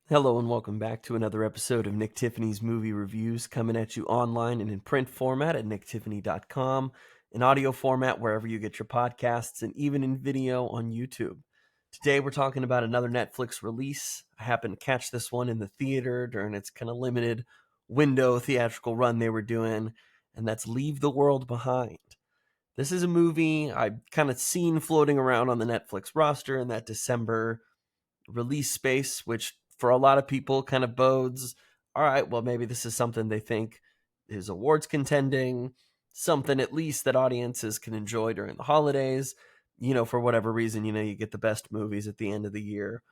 Hello and welcome back to another episode of Nick Tiffany's Movie Reviews, coming at you online and in print format at nicktiffany.com, in audio format wherever you get your podcasts, and even in video on YouTube. Today we're talking about another Netflix release. I happened to catch this one in the theater during its kind of limited window theatrical run they were doing, and that's Leave the World Behind. This is a movie I've kind of seen floating around on the Netflix roster in that December release space, which for a lot of people kind of bodes, all right, well, maybe this is something they think is awards contending, something at least that audiences can enjoy during the holidays. For whatever reason, you get the best movies at the end of the year.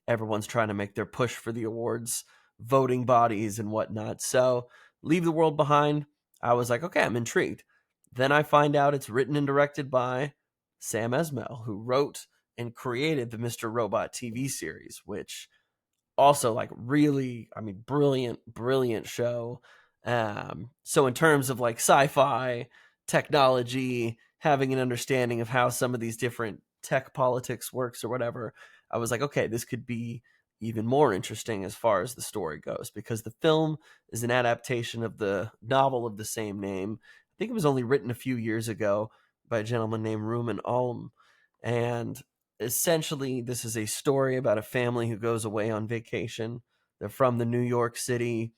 Everyone's trying to make their push for the awards, voting bodies and whatnot. So, Leave the World Behind. I was like, okay, I'm intrigued. Then I find out it's written and directed by Sam Esmail, who wrote and created the Mr. Robot TV series, which also like really, brilliant show. So in terms of like sci-fi technology, having an understanding of how some of these different tech politics works or whatever, I was like, okay, this could be even more interesting as far as the story goes, because the film is an adaptation of the novel of the same name. I think it was only written a few years ago by a gentleman named Rumen Alm, and essentially this is a story about a family who goes away on vacation. They're from the New York City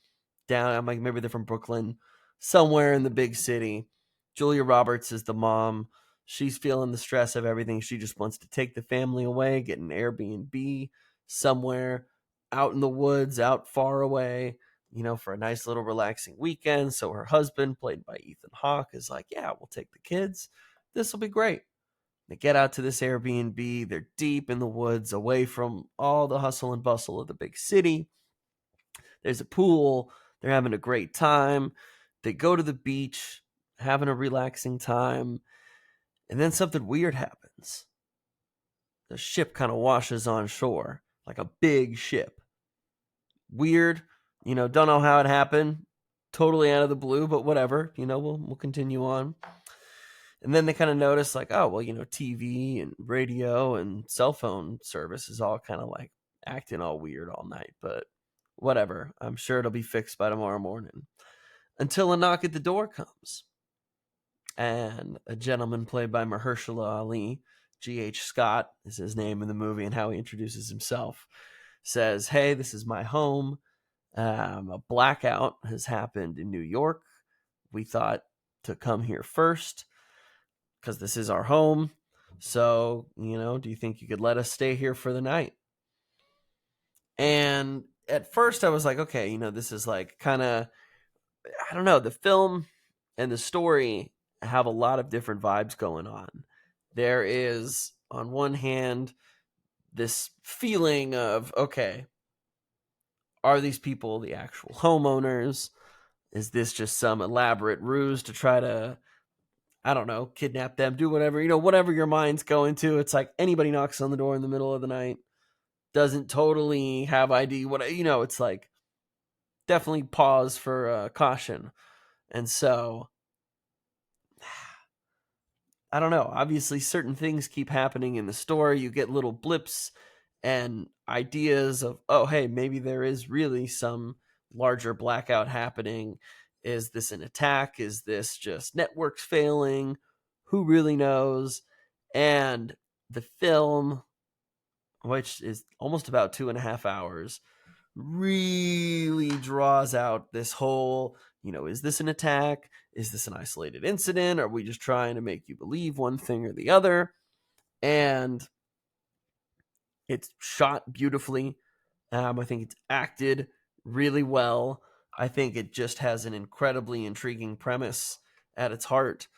down, I'm like, maybe they're from Brooklyn, somewhere in the big city. Julia Roberts is the mom. She's feeling the stress of everything. She just wants to take the family away, get an Airbnb somewhere out in the woods, out far away, for a nice little relaxing weekend. So her husband, played by Ethan Hawke, is like, yeah, we'll take the kids. This will be great. They get out to this Airbnb. They're deep in the woods, away from all the hustle and bustle of the big city. There's a pool. They're having a great time. They go to the beach, having a relaxing time. And then something weird happens. The ship kind of washes on shore, like a big ship. Weird. Don't know how it happened. Totally out of the blue, but whatever. We'll continue on. And then they kind of notice, like, oh, well, TV and radio and cell phone service is all kind of like acting all weird all night, but whatever. I'm sure it'll be fixed by tomorrow morning. Until a knock at the door comes. And a gentleman played by Mahershala Ali, G.H. Scott is his name in the movie and how he introduces himself, says, hey, this is my home. A blackout has happened in New York. We thought to come here first because this is our home. So, do you think you could let us stay here for the night? And at first I was like, okay, this is like kind of, I don't know, the film and the story have a lot of different vibes going on. There is, on one hand, this feeling of, okay, are these people the actual homeowners? Is this just some elaborate ruse to try to, I don't know, kidnap them, do whatever, whatever your mind's going to. It's like anybody knocks on the door in the middle of the night, doesn't totally have ID, it's like definitely pause for caution. And so, I don't know, obviously certain things keep happening in the story. You get little blips and ideas of, oh, hey, maybe there is really some larger blackout happening. Is this an attack? Is this just networks failing? Who really knows? And the film, which is almost about 2.5 hours, really draws out this whole, is this an attack? Is this an isolated incident? Are we just trying to make you believe one thing or the other? And it's shot beautifully. I think it's acted really well. I think it just has an incredibly intriguing premise at its heart.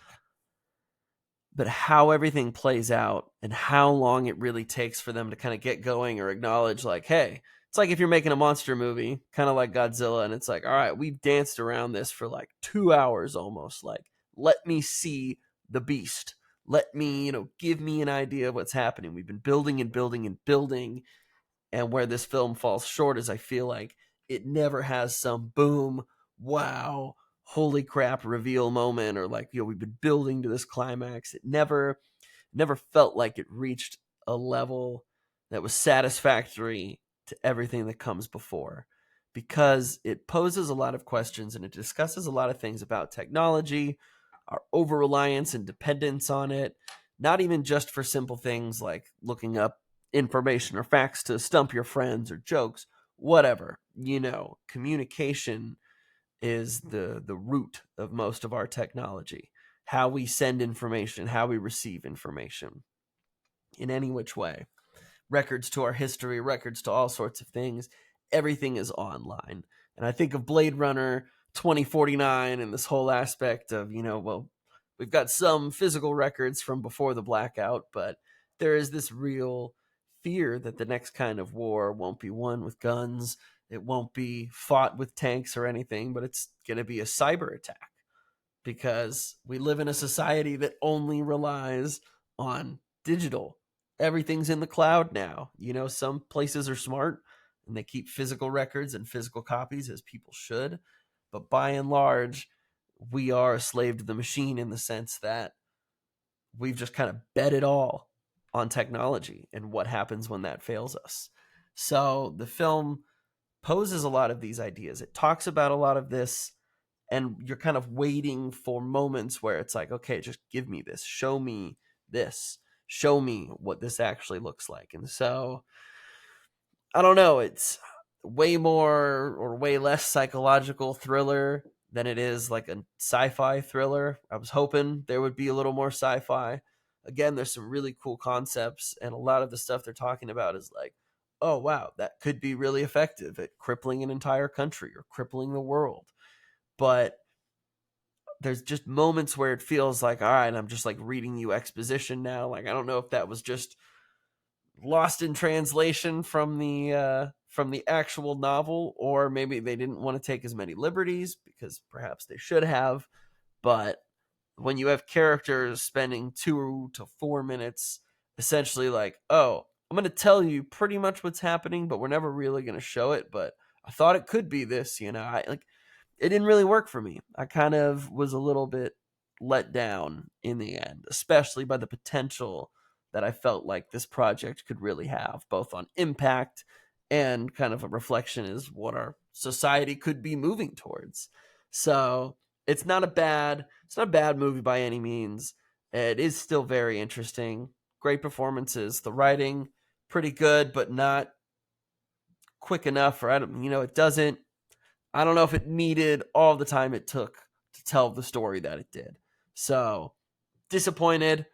But how everything plays out and how long it really takes for them to kind of get going or acknowledge, like, hey, it's like if you're making a monster movie, kind of like Godzilla, and it's like, all right, we've danced around this for like 2 hours almost. Like, let me see the beast. Let me, give me an idea of what's happening. We've been building and building and building. And where this film falls short is I feel like it never has some boom, wow, holy crap reveal moment, or like, we've been building to this climax. It never felt like it reached a level that was satisfactory to everything that comes before, because it poses a lot of questions and it discusses a lot of things about technology, our over-reliance and dependence on it, not even just for simple things like looking up information or facts to stump your friends or jokes, whatever. Communication is the root of most of our technology. How we send information, how we receive information in any which way. Records to our history, records to all sorts of things. Everything is online. And I think of Blade Runner 2049 and this whole aspect of, we've got some physical records from before the blackout, but there is this real fear that the next kind of war won't be won with guns. It won't be fought with tanks or anything, but it's going to be a cyber attack, because we live in a society that only relies on digital. Everything's in the cloud now. Some places are smart and they keep physical records and physical copies, as people should. But by and large, we are a slave to the machine, in the sense that we've just kind of bet it all on technology and what happens when that fails us. So the film poses a lot of these ideas. It talks about a lot of this, and you're kind of waiting for moments where it's like, okay, just give me this, show me this, show me what this actually looks like. And so, I don't know, it's way more or way less psychological thriller than it is like a sci-fi thriller. I was hoping there would be a little more sci-fi. Again, there's some really cool concepts, and a lot of the stuff they're talking about is like, oh wow, that could be really effective at crippling an entire country or crippling the world. But there's just moments where it feels like, all right, I'm just like reading you exposition now. Like, I don't know if that was just lost in translation from the actual novel, or maybe they didn't want to take as many liberties, because perhaps they should have. But when you have characters spending 2 to 4 minutes essentially like, oh, I'm going to tell you pretty much what's happening, but we're never really going to show it, but I thought it could be this, it didn't really work for me. I kind of was a little bit let down in the end, especially by the potential that I felt like this project could really have, both on impact and kind of a reflection is what our society could be moving towards. So it's not a bad movie by any means. It is still very interesting. Great performances. The writing, pretty good, but not quick enough, or I don't know if it needed all the time it took to tell the story that it did. So disappointed.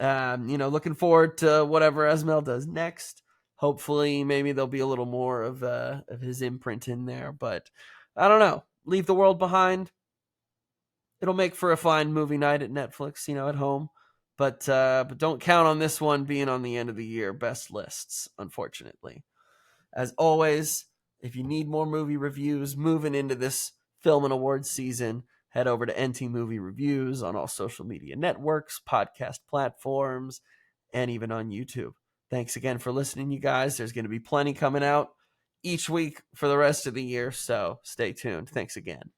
Looking forward to whatever Esmail does next. Hopefully, maybe there'll be a little more of his imprint in there. But I don't know. Leave the World Behind. It'll make for a fine movie night at Netflix, at home. But don't count on this one being on the end of the year best lists, unfortunately. As always, if you need more movie reviews moving into this film and awards season, head over to NT Movie Reviews on all social media networks, podcast platforms, and even on YouTube. Thanks again for listening, you guys. There's going to be plenty coming out each week for the rest of the year, so stay tuned. Thanks again.